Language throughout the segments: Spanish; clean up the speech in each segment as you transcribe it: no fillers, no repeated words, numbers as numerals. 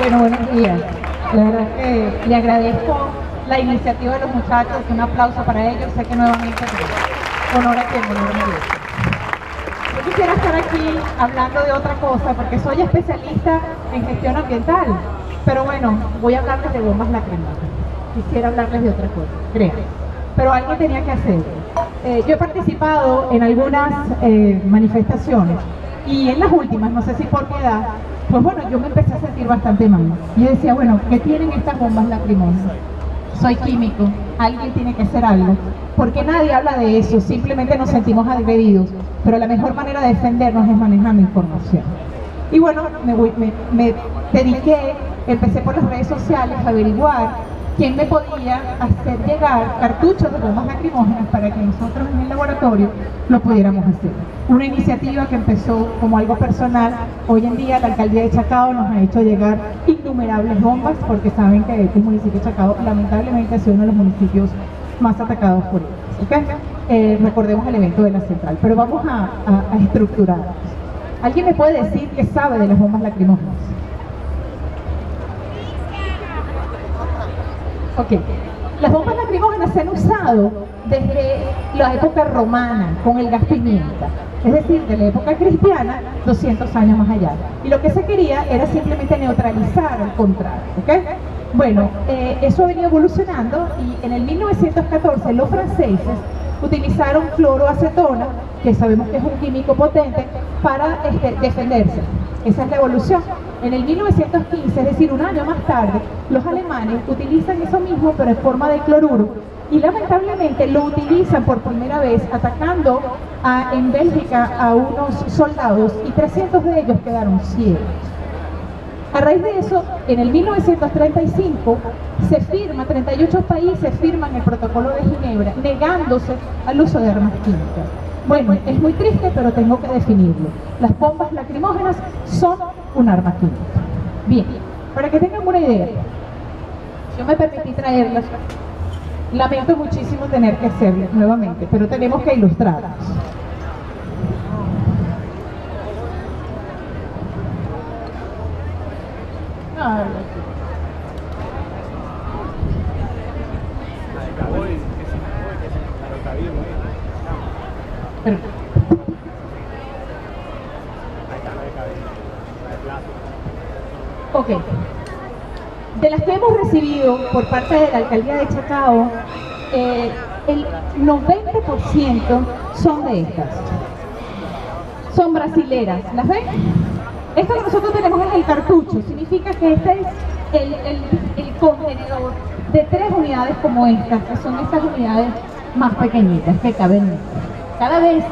Bueno, buenos días. La verdad que le agradezco la iniciativa de los muchachos, un aplauso para ellos. Sé que nuevamente honor a quien honor merece. Yo quisiera estar aquí hablando de otra cosa porque soy especialista en gestión ambiental, pero bueno, voy a hablarles de bombas lacrimógenas. Quisiera hablarles de otra cosa, crean. Pero algo tenía que hacer. Yo he participado en algunas manifestaciones y en las últimas, no sé si por mi edad, pues bueno, yo me empecé a sentir bastante mal. Y yo decía, bueno, ¿qué tienen estas bombas lacrimógenas? Soy químico, alguien tiene que hacer algo. Porque nadie habla de eso, simplemente nos sentimos agredidos. Pero la mejor manera de defendernos es manejando información. Y bueno, me dediqué, empecé por las redes sociales a averiguar quién me podía hacer llegar cartuchos de bombas lacrimógenas para que nosotros en el laboratorio lo pudiéramos hacer. Una iniciativa que empezó como algo personal. Hoy en día la alcaldía de Chacao nos ha hecho llegar innumerables bombas porque saben que el municipio de Chacao lamentablemente ha sido uno de los municipios más atacados por ellos. ¿Okay? Recordemos el evento de la central, pero vamos a estructurarnos. ¿Alguien me puede decir qué sabe de las bombas lacrimógenas? Ok, las bombas lacrimógenas se han usado desde la época romana con el gas pimienta, es decir, de la época cristiana 200 años más allá. Y lo que se quería era simplemente neutralizar al contrario, ¿ok? Bueno, eso ha venido evolucionando y en el 1914 los franceses utilizaron cloroacetona, que sabemos que es un químico potente, para defenderse. Esa es la evolución. En el 1915, es decir, un año más tarde, los alemanes utilizan eso mismo, pero en forma de cloruro, y lamentablemente lo utilizan por primera vez atacando en Bélgica a unos soldados, y 300 de ellos quedaron ciegos. A raíz de eso, en el 1935, se firma, 38 países firman el protocolo de Ginebra, negándose al uso de armas químicas. Bueno, es muy triste, pero tengo que definirlo. Las bombas lacrimógenas son un arma química. Bien, para que tengan una idea, yo me permití traerlas. Lamento muchísimo tener que hacerlo nuevamente, pero tenemos que ilustrarlas. Ok, de las que hemos recibido por parte de la alcaldía de Chacao, el 90% son de estas. Son brasileras, ¿las ven? Esto que nosotros tenemos es el cartucho, significa que este es el contenedor de 3 unidades como estas, que son estas unidades más pequeñitas que caben. Cada vez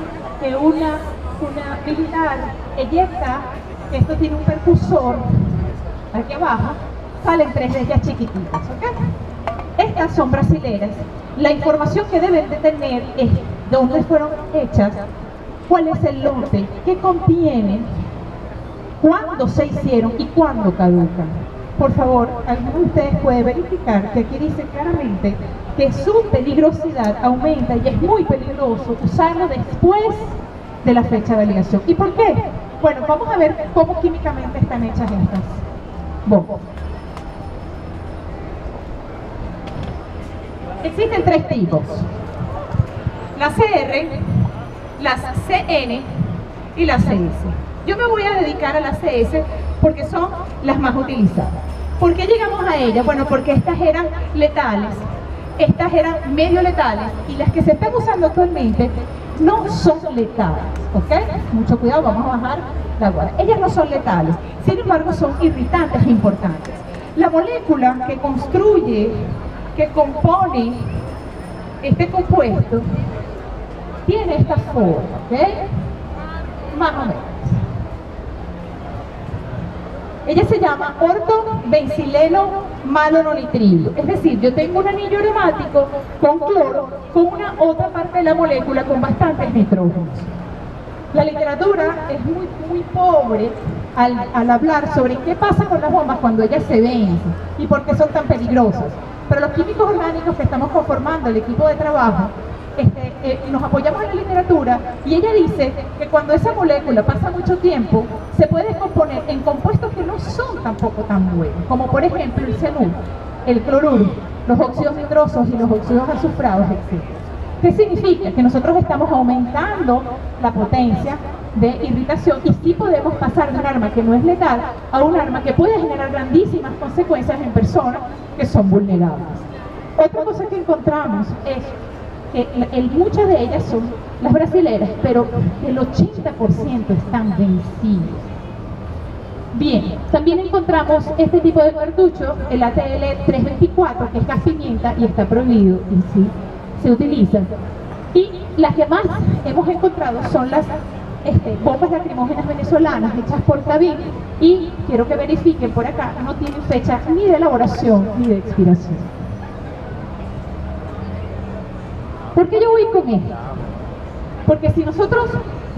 que una militar eyecta, esto tiene un percusor aquí abajo, salen 3 de ellas chiquititas, ¿ok? Estas son brasileras. La información que deben de tener es dónde fueron hechas, cuál es el lote, qué contienen, cuándo se hicieron y cuándo caducan. Por favor, alguno de ustedes puede verificar que aquí dice claramente que su peligrosidad aumenta y es muy peligroso usarlo después de la fecha de validación. ¿Y por qué? Bueno, vamos a ver cómo químicamente están hechas estas bombas. Existen 3 tipos: las CR, las CN y las CS. Yo me voy a dedicar a las CS porque son las más utilizadas. ¿Por qué llegamos a ellas? Bueno, porque estas eran letales, estas eran medio letales, y las que se están usando actualmente no son letales, ¿ok? Mucho cuidado, vamos a bajar la guardia. Ellas no son letales, sin embargo son irritantes e importantes. La molécula que construye, que compone este compuesto, tiene esta forma, ¿ok? Más o menos. Ella se llama ortobencileno malononitrilo. Es decir, yo tengo un anillo aromático con cloro, con una otra parte de la molécula con bastantes nitrógenos. La literatura es muy pobre al hablar sobre qué pasa con las bombas cuando ellas se vencen y por qué son tan peligrosas. Pero los químicos orgánicos que estamos conformando el equipo de trabajo, nos apoyamos en la literatura, y ella dice que cuando esa molécula pasa mucho tiempo se puede descomponer en compuestos que no no son tampoco tan buenos, como por ejemplo el cianuro, el cloruro, los óxidos nitrosos y los óxidos azufrados, etc. ¿Qué significa? Que nosotros estamos aumentando la potencia de irritación y sí podemos pasar de un arma que no es letal a un arma que puede generar grandísimas consecuencias en personas que son vulnerables. Otra cosa que encontramos es que muchas de ellas son las brasileras, pero el 80% están vencidos. Bien, también encontramos este tipo de cartucho, el ATL 324, que es gas pimienta y está prohibido y sí se utilizan. Y las que más hemos encontrado son las bombas lacrimógenas venezolanas hechas por David, y quiero que verifiquen por acá, no tienen fecha ni de elaboración ni de expiración. ¿Por qué yo voy con esto? Porque si nosotros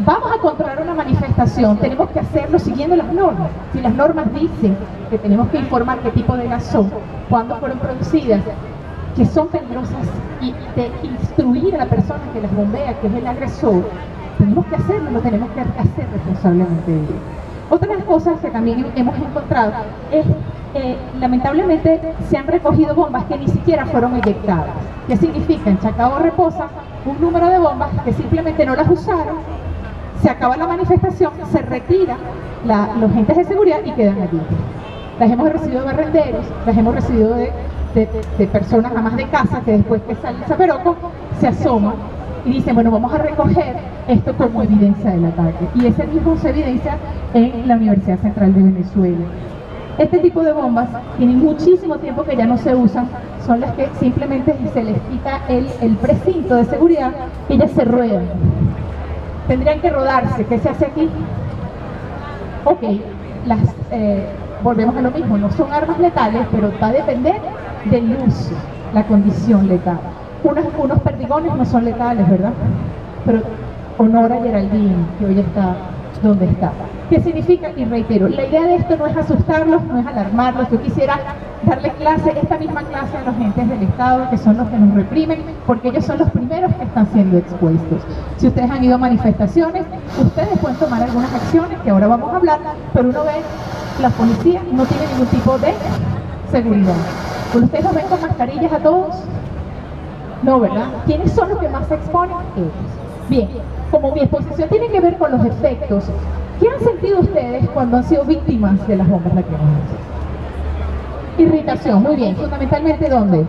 vamos a controlar una manifestación, tenemos que hacerlo siguiendo las normas. Si las normas dicen que tenemos que informar qué tipo de gas son, cuándo fueron producidas, que son peligrosas, y de instruir a la persona que las bombea, que es el agresor, tenemos que hacerlo, lo tenemos que hacer responsablemente. Otra de las cosas que también hemos encontrado es, lamentablemente, se han recogido bombas que ni siquiera fueron eyectadas. ¿Qué significa? En Chacao reposa un número de bombas que simplemente no las usaron, se acaba la manifestación, se retiran los agentes de seguridad y quedan allí. Las hemos recibido de barrenderos, las hemos recibido de personas amas de casa que después que sale el zaperoco se asoman y dicen, bueno, vamos a recoger esto como evidencia del ataque. Y ese mismo se evidencia en la Universidad Central de Venezuela. Este tipo de bombas tienen muchísimo tiempo que ya no se usan, son las que simplemente se les quita el precinto de seguridad y ellas se ruedan. Tendrían que rodarse. ¿Qué se hace aquí? Ok, volvemos a lo mismo, no son armas letales, pero va a depender del uso, la condición letal. Unos perdigones no son letales, ¿verdad? Pero honor a Geraldine, que hoy está donde está. ¿Qué significa? Y reitero, la idea de esto no es asustarlos, no es alarmarlos. Yo quisiera darle esta misma clase a los agentes del Estado, que son los que nos reprimen, porque ellos son los primeros que están siendo expuestos. Si ustedes han ido a manifestaciones, ustedes pueden tomar algunas acciones, que ahora vamos a hablar, pero uno ve, la policía no tiene ningún tipo de seguridad. ¿Ustedes los ven con mascarillas a todos? No, ¿verdad? ¿Quiénes son los que más se exponen? Ellos. Bien, como mi exposición tiene que ver con los efectos, ¿qué han sentido ustedes cuando han sido víctimas de las bombas lacrimógenas? Irritación, muy bien. ¿Fundamentalmente dónde?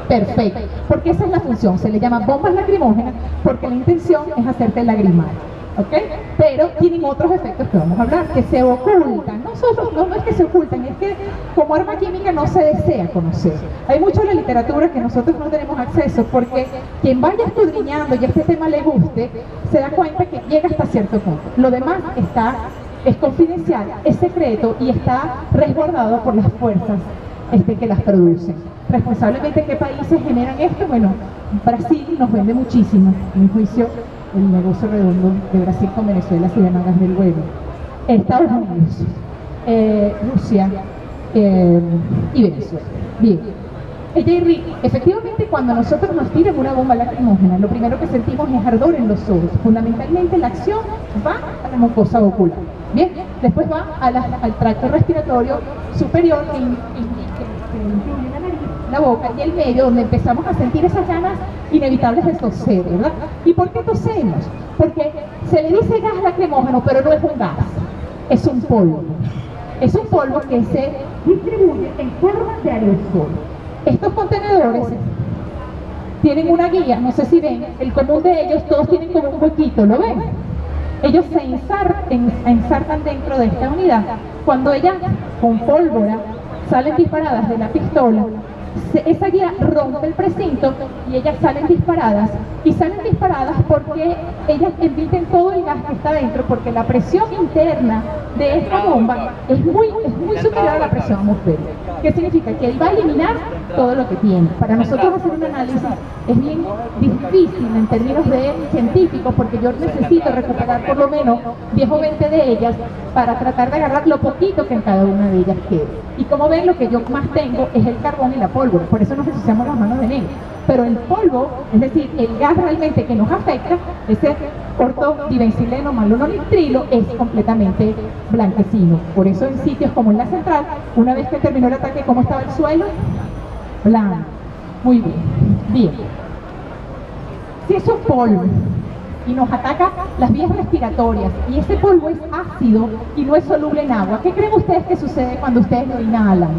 Perfecto, porque esa es la función, se le llama bombas lacrimógenas porque la intención es hacerte lagrimal, ¿ok? Pero tienen otros efectos que vamos a hablar, que se ocultan. No es que se ocultan, es que como arma química no se desea conocer. Hay mucho en la literatura que nosotros no tenemos acceso porque quien vaya escudriñando y este tema le guste, se da cuenta que llega hasta cierto punto. Lo demás es confidencial, es secreto y está resguardado por las fuerzas que las producen. Responsablemente, ¿qué países generan esto? Bueno, Brasil nos vende muchísimo. En mi juicio, el negocio redondo de Brasil con Venezuela se llama gas del huevo. Estados Unidos, Rusia y Venezuela. Bien. Efectivamente, cuando nosotros nos tiran una bomba lacrimógena, lo primero que sentimos es ardor en los ojos. Fundamentalmente, la acción va a la mucosa ocular. Bien, después va al tracto respiratorio superior, que incluye la nariz, la boca y el medio, donde empezamos a sentir esas ganas inevitables de toser, ¿verdad? ¿Y por qué tosemos? Porque se le dice gas lacrimógeno, pero no es un gas, es un polvo. Es un polvo que se distribuye en forma de aerosol. Estos contenedores tienen una guía, no sé si ven, el común de ellos, todos tienen como un huequito, ¿lo ven? Ellos se ensartan dentro de esta unidad. Cuando ellas, con pólvora, salen disparadas de la pistola, esa guía rompe el precinto y ellas salen disparadas. Y salen disparadas porque ellas emiten todo el gas que está dentro, porque la presión interna de esta bomba es muy superior a la presión atmosférica. ¿Qué significa? Que él va a eliminar todo lo que tiene. Para nosotros hacer un análisis es bien difícil en términos de científicos, porque yo necesito recuperar por lo menos 10 o 20 de ellas para tratar de agarrar lo poquito que en cada una de ellas quede. Y como ven, lo que yo más tengo es el carbón y la pólvora, por eso nos ensuciamos las manos de negro. Pero el polvo, es decir, el gas realmente que nos afecta, ese ortodibencileno malononitrilo, es completamente blanquecino. Por eso en sitios como en la central, una vez que terminó el ataque, ¿cómo estaba el suelo? Blanco. Muy bien. Bien. Si es un polvo y nos ataca las vías respiratorias y ese polvo es ácido y no es soluble en agua, ¿qué creen ustedes que sucede cuando ustedes lo inhalan?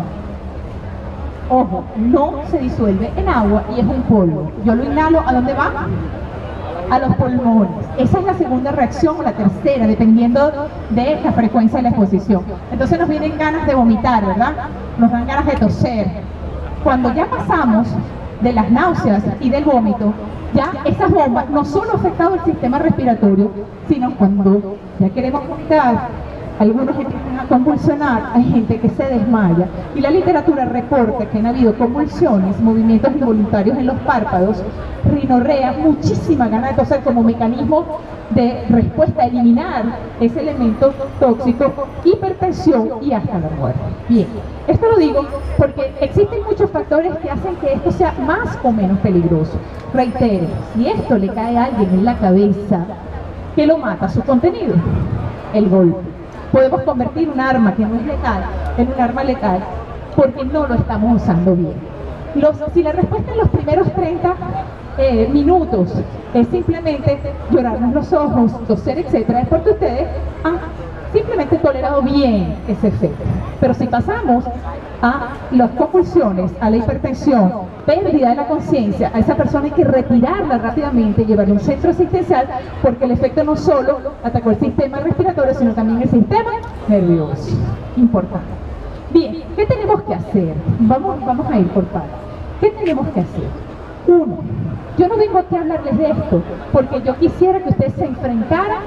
Ojo, no se disuelve en agua y es un polvo. Yo lo inhalo, ¿a dónde va? A los pulmones. Esa es la segunda reacción o la tercera, dependiendo de la frecuencia de la exposición. Entonces nos vienen ganas de vomitar, ¿verdad? Nos dan ganas de toser. Cuando ya pasamos de las náuseas y del vómito, ya esas bombas no solo han afectado el sistema respiratorio, sino cuando ya queremos vomitar, algunos empiezan a convulsionar, hay gente que se desmaya, y la literatura reporta que han habido convulsiones, movimientos involuntarios en los párpados, rinorrea, muchísima gana de toser como mecanismo de respuesta a eliminar ese elemento tóxico, hipertensión y hasta la muerte. Bien, esto lo digo porque existen muchos factores que hacen que esto sea más o menos peligroso. Reitero, si esto le cae a alguien en la cabeza, ¿qué lo mata? Su contenido, el golpe. Podemos convertir un arma que no es letal en un arma letal porque no lo estamos usando bien. Si la respuesta en los primeros 30 minutos es simplemente llorarnos los ojos, toser, etcétera, es porque ustedes han simplemente tolerado bien ese efecto. Pero si pasamos a las convulsiones, a la hipertensión, pérdida de la conciencia, a esa persona hay que retirarla rápidamente, llevarla a un centro asistencial, porque el efecto no solo atacó el sistema respiratorio, sino también el sistema nervioso. Importante. Bien, ¿qué tenemos que hacer? Vamos a ir por partes. ¿Qué tenemos que hacer? Uno, yo no vengo aquí a hablarles de esto, porque yo quisiera que ustedes se enfrentaran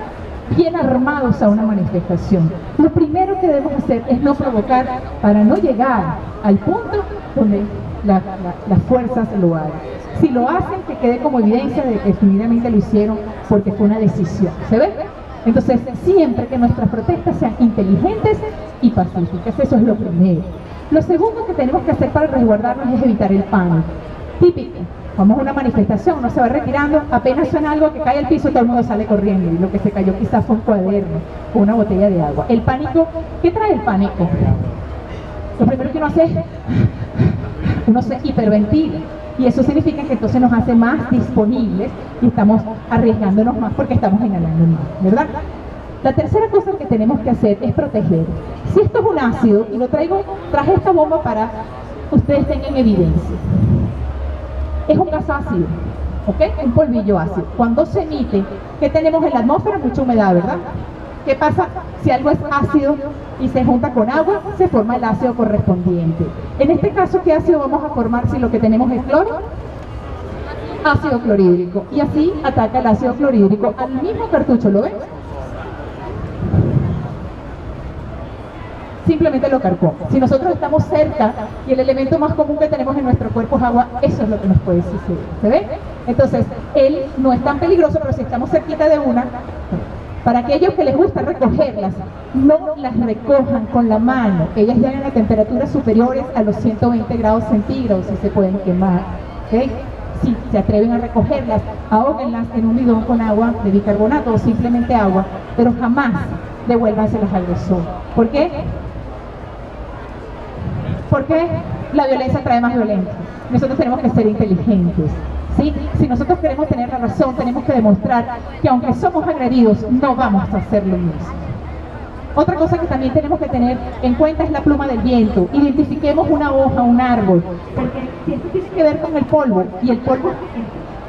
bien armados a una manifestación. Lo primero que debemos hacer es no provocar para no llegar al punto donde las fuerzas lo hagan. Si lo hacen, que quede como evidencia de que definitivamente lo hicieron porque fue una decisión. ¿Se ve? Entonces, siempre que nuestras protestas sean inteligentes y pacíficas, eso es lo primero. Lo segundo que tenemos que hacer para resguardarnos es evitar el pánico. Típico. Vamos a una manifestación, uno se va retirando, apenas suena algo que cae al piso, todo el mundo sale corriendo, y lo que se cayó quizás fue un cuaderno o una botella de agua. El pánico, ¿qué trae el pánico? Lo primero que uno se hiperventila, y eso significa que entonces nos hace más disponibles y estamos arriesgándonos más porque estamos inhalando más, ¿verdad? La tercera cosa que tenemos que hacer es proteger. Si esto es un ácido, y traje esta bomba para que ustedes tengan evidencia. Es un gas ácido, ¿ok? Un polvillo ácido. Cuando se emite, ¿qué tenemos en la atmósfera? Mucha humedad, ¿verdad? ¿Qué pasa si algo es ácido y se junta con agua? Se forma el ácido correspondiente. En este caso, ¿qué ácido vamos a formar si lo que tenemos es cloro? Ácido clorhídrico. Y así ataca el ácido clorhídrico al mismo cartucho, ¿lo ven? Simplemente lo carcó. Si nosotros estamos cerca y el elemento más común que tenemos en nuestro cuerpo es agua, eso es lo que nos puede suceder. ¿Se ve? Entonces, él no es tan peligroso, pero si estamos cerquita de una, para aquellos que les gusta recogerlas, no las recojan con la mano. Ellas llegan a temperaturas superiores a los 120 grados centígrados y se pueden quemar. ¿Okay? Si se atreven a recogerlas, ahóguenlas en un bidón con agua de bicarbonato o simplemente agua, pero jamás devuélvanselas al agresor. ¿Por qué? Porque la violencia trae más violencia. Nosotros tenemos que ser inteligentes, ¿sí? Si nosotros queremos tener la razón, tenemos que demostrar que aunque somos agredidos, no vamos a hacer lo mismo. Otra cosa que también tenemos que tener en cuenta es la pluma del viento. Identifiquemos una hoja, un árbol, porque si esto tiene que ver con el polvo, y el polvo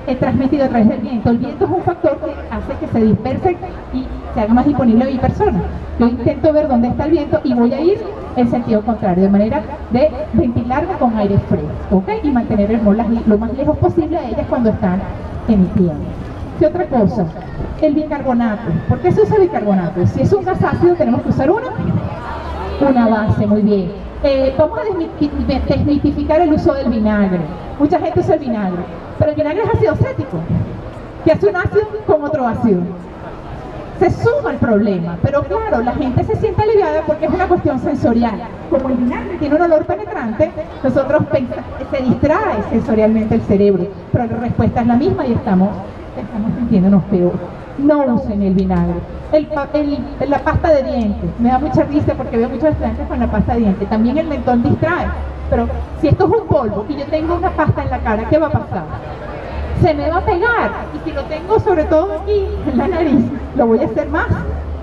es transmitido a través del viento. El viento es un factor que hace que se disperse y se haga más disponible a mi persona. Yo intento ver dónde está el viento y voy a ir en sentido contrario, de manera de ventilarme con aire fresco, ¿ok? Y mantener lo más lejos posible a ellas cuando están emitiendo. ¿Qué otra cosa? El bicarbonato. ¿Por qué se usa bicarbonato? Si es un gas ácido tenemos que usar una base, muy bien. Vamos a desmitificar el uso del vinagre. Mucha gente usa el vinagre, pero el vinagre es ácido acético, que hace un ácido con otro ácido. Se suma el problema, pero claro, la gente se siente aliviada porque es una cuestión sensorial. Como el vinagre tiene un olor penetrante, nosotros se distrae sensorialmente el cerebro, pero la respuesta es la misma y estamos sintiéndonos peor. No usen el vinagre. La pasta de dientes, me da mucha risa porque veo muchos estudiantes con la pasta de dientes. También el mentón distrae, pero si esto es un polvo y yo tengo una pasta en la cara, ¿qué va a pasar? Se me va a pegar, y si lo tengo sobre todo aquí en la nariz, lo voy a hacer más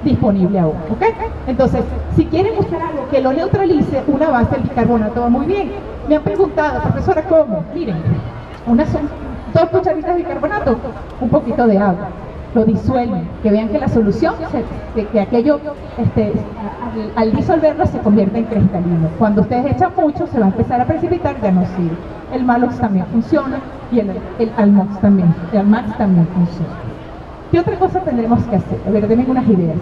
disponible aún, ¿ok? Entonces, si quieren buscar algo que lo neutralice, una base de bicarbonato va muy bien. Me han preguntado, profesora, ¿cómo? Miren, son 2 cucharitas de bicarbonato, un poquito de agua, lo disuelven, que vean que la solución, que aquello, al disolverlo se convierte en cristalino. Cuando ustedes echan mucho, se va a empezar a precipitar, ya no sirve. El Malox también funciona y el Almax también funciona. ¿Qué otra cosa tendremos que hacer? A ver, denme unas ideas.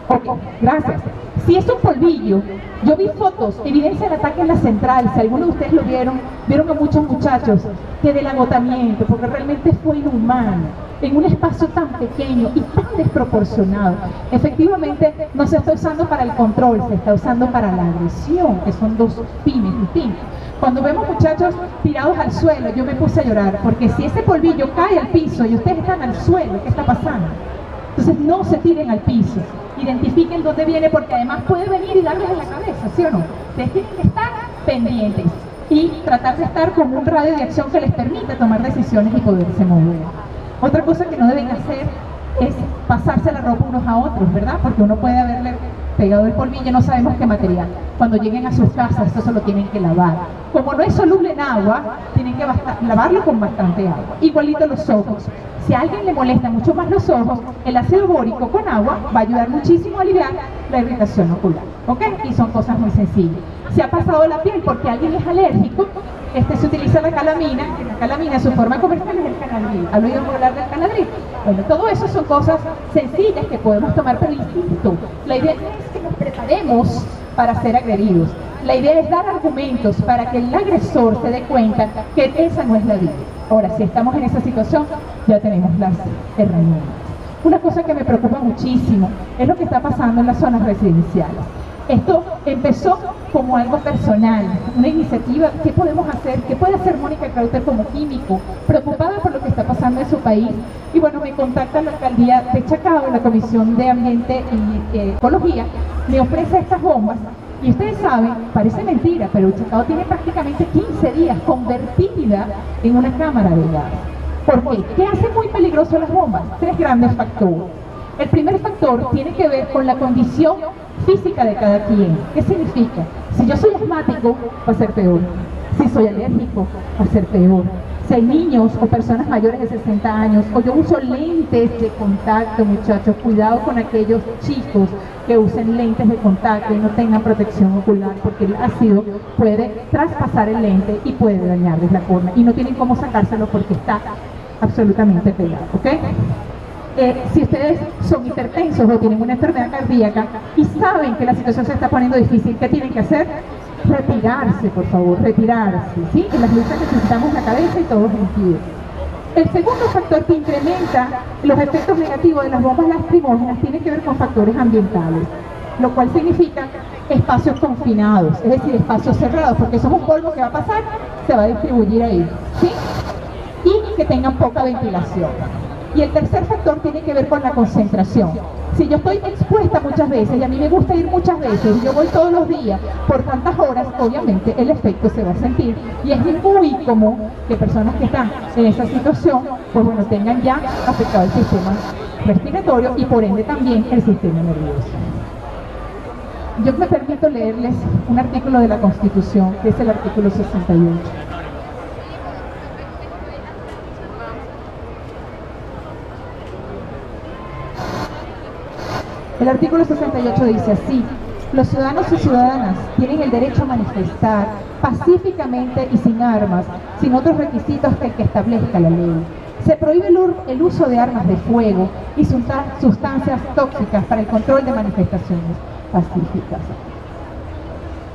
Ok, gracias. Si es un polvillo, yo vi fotos, evidencia del ataque en la central, si algunos de ustedes lo vieron a muchos muchachos que del agotamiento, porque realmente fue inhumano, en un espacio tan pequeño y tan desproporcionado. Efectivamente, no se está usando para el control, se está usando para la agresión, que son 2 fines distintos. Cuando vemos muchachos tirados al suelo, yo me puse a llorar, porque si ese polvillo cae al piso y ustedes están al suelo, ¿qué está pasando? Entonces no se tiren al piso, identifiquen dónde viene, porque además puede venir y darles en la cabeza, ¿sí o no? Ustedes tienen que estar pendientes y tratar de estar con un radio de acción que les permita tomar decisiones y poderse mover. Otra cosa que no deben hacer es pasarse la ropa unos a otros, ¿verdad? Porque uno puede haberle pegado el polvillo, no sabemos qué material. Cuando lleguen a sus casas, esto se lo tienen que lavar. Como no es soluble en agua, tienen que lavarlo con bastante agua. Igualito los ojos. Si a alguien le molesta mucho más los ojos, el ácido bórico con agua va a ayudar muchísimo a aliviar la irritación ocular, ¿ok? Y son cosas muy sencillas. Si ha pasado la piel porque alguien es alérgico, se utiliza la calamina, que la calamina, su forma comercial es el Canadril. ¿Han oído hablar del Canadril? Bueno, todo eso son cosas sencillas que podemos tomar, pero insisto, la idea es que nos preparemos para ser agredidos. La idea es dar argumentos para que el agresor se dé cuenta que esa no es la vida. Ahora, si estamos en esa situación, ya tenemos las herramientas. Una cosa que me preocupa muchísimo es lo que está pasando en las zonas residenciales. Esto empezó como algo personal, una iniciativa. ¿Qué podemos hacer? ¿Qué puede hacer Mónica Krauter como químico? Preocupada por lo que está pasando en su país. Y bueno, me contacta la alcaldía de Chacao, la Comisión de Ambiente y Ecología, me ofrece estas bombas. Y ustedes saben, parece mentira, pero Chacao tiene prácticamente 15 días convertida en una cámara de gas. ¿Por qué? ¿Qué hace muy peligroso las bombas? 3 grandes factores. El primer factor tiene que ver con la condición física de cada quien. ¿Qué significa? Si yo soy asmático, va a ser peor. Si soy alérgico, va a ser peor. Si hay niños o personas mayores de 60 años, o yo uso lentes de contacto, muchachos, cuidado con aquellos chicos que usen lentes de contacto y no tengan protección ocular, porque el ácido puede traspasar el lente y puede dañarles la córnea, y no tienen cómo sacárselo porque está absolutamente pegado, ¿ok? Si ustedes son hipertensos o tienen una enfermedad cardíaca y saben que la situación se está poniendo difícil, ¿qué tienen que hacer? Retirarse, por favor, retirarse, ¿sí? En las luchas necesitamos la cabeza y todos los pies. El segundo factor que incrementa los efectos negativos de las bombas lacrimógenas tiene que ver con factores ambientales, lo cual significa espacios confinados, es decir, espacios cerrados, porque somos un polvo que va a pasar, se va a distribuir ahí, ¿sí? Y que tengan poca ventilación. Y el tercer factor tiene que ver con la concentración. Si yo estoy expuesta muchas veces, y a mí me gusta ir muchas veces, y yo voy todos los días por tantas horas, obviamente el efecto se va a sentir. Y es muy común que personas que están en esa situación, pues bueno, tengan ya afectado el sistema respiratorio y por ende también el sistema nervioso. Yo me permito leerles un artículo de la Constitución, que es el artículo 68. El artículo 68 dice así: los ciudadanos y ciudadanas tienen el derecho a manifestar pacíficamente y sin armas, sin otros requisitos que el que establezca la ley. Se prohíbe el uso de armas de fuego y sustancias tóxicas para el control de manifestaciones pacíficas.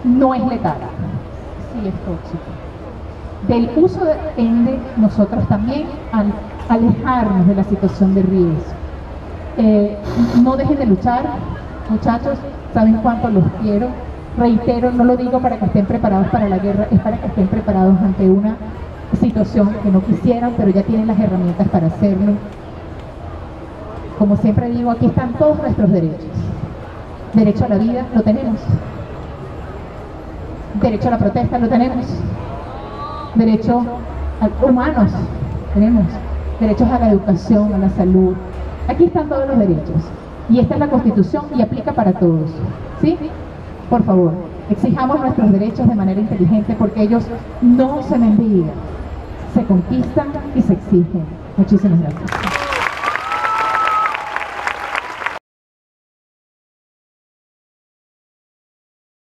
No es letal, sí es tóxico. Del uso depende nosotros también al alejarnos de la situación de riesgo. No dejen de luchar, muchachos, saben cuánto los quiero. Reitero, no lo digo para que estén preparados para la guerra, es para que estén preparados ante una situación que no quisieran, pero ya tienen las herramientas para hacerlo. Como siempre digo, aquí están todos nuestros derechos. Derecho a la vida, lo tenemos. Derecho a la protesta, lo tenemos. Derecho a humanos, tenemos. Derechos a la educación, a la salud. Aquí están todos los derechos. Y esta es la Constitución y aplica para todos. ¿Sí? Por favor, exijamos nuestros derechos de manera inteligente porque ellos no se mendigan, se conquistan y se exigen. Muchísimas gracias.